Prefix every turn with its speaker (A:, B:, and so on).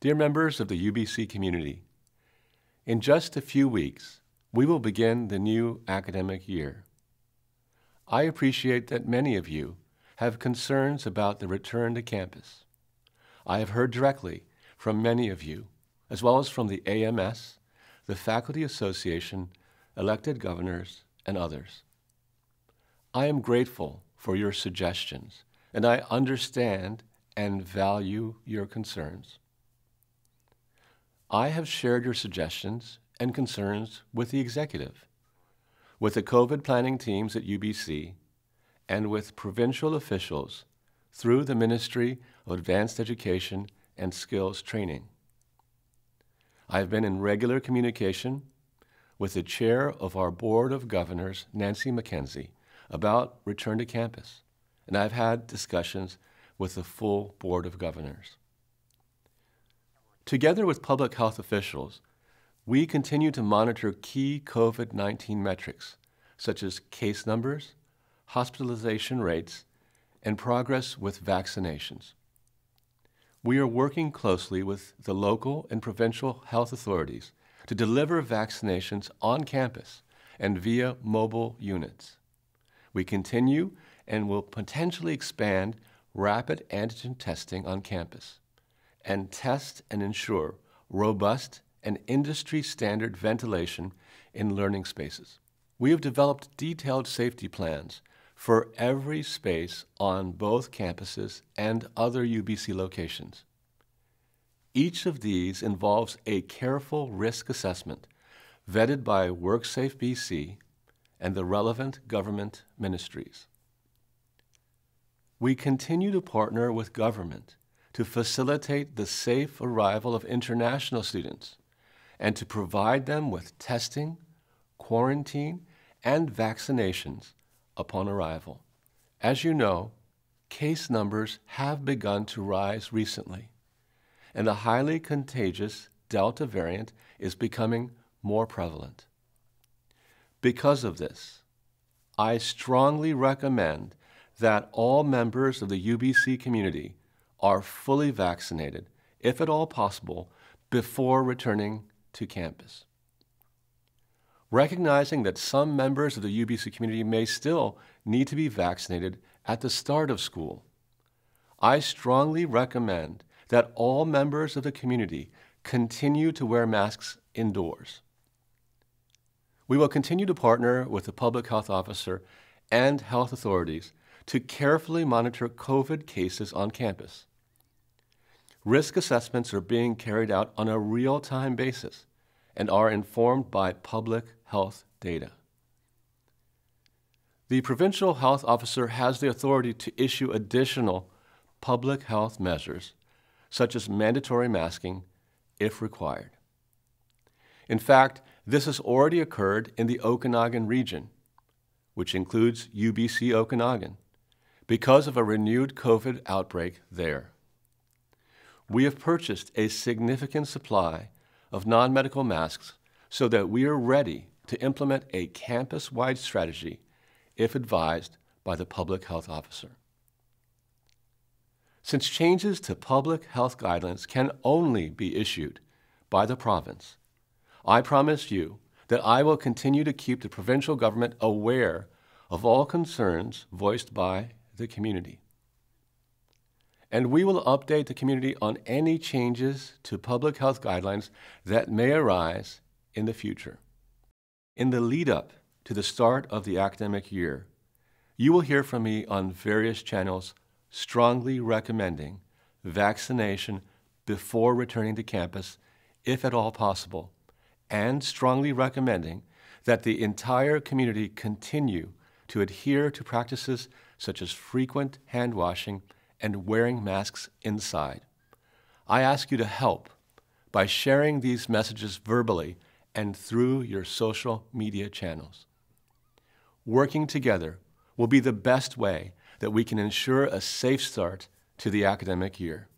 A: Dear members of the UBC community, in just a few weeks, we will begin the new academic year. I appreciate that many of you have concerns about the return to campus. I have heard directly from many of you, as well as from the AMS, the Faculty Association, elected governors, and others. I am grateful for your suggestions, and I understand and value your concerns. I have shared your suggestions and concerns with the executive, with the COVID planning teams at UBC, and with provincial officials through the Ministry of Advanced Education and Skills Training. I have been in regular communication with the chair of our Board of Governors, Nancy McKenzie, about return to campus, and I've had discussions with the full Board of Governors. Together with public health officials, we continue to monitor key COVID-19 metrics, such as case numbers, hospitalization rates, and progress with vaccinations. We are working closely with the local and provincial health authorities to deliver vaccinations on campus and via mobile units. We continue and will potentially expand rapid antigen testing on campus and test and ensure robust and industry-standard ventilation in learning spaces. We have developed detailed safety plans for every space on both campuses and other UBC locations. Each of these involves a careful risk assessment vetted by WorkSafe BC and the relevant government ministries. We continue to partner with government to facilitate the safe arrival of international students and to provide them with testing, quarantine, and vaccinations upon arrival. As you know, case numbers have begun to rise recently, and the highly contagious Delta variant is becoming more prevalent. Because of this, I strongly recommend that all members of the UBC community are fully vaccinated, if at all possible, before returning to campus. Recognizing that some members of the UBC community may still need to be vaccinated at the start of school, I strongly recommend that all members of the community continue to wear masks indoors. We will continue to partner with the public health officer and health authorities to carefully monitor COVID cases on campus. Risk assessments are being carried out on a real-time basis and are informed by public health data. The provincial health officer has the authority to issue additional public health measures, such as mandatory masking, if required. In fact, this has already occurred in the Okanagan region, which includes UBC Okanagan, because of a renewed COVID outbreak there. We have purchased a significant supply of non-medical masks so that we are ready to implement a campus-wide strategy if advised by the public health officer. Since changes to public health guidelines can only be issued by the province, I promise you that I will continue to keep the provincial government aware of all concerns voiced by the community. And we will update the community on any changes to public health guidelines that may arise in the future. In the lead-up to the start of the academic year, you will hear from me on various channels strongly recommending vaccination before returning to campus, if at all possible, and strongly recommending that the entire community continue to adhere to practices such as frequent hand washing and wearing masks inside. I ask you to help by sharing these messages verbally and through your social media channels. Working together will be the best way that we can ensure a safe start to the academic year.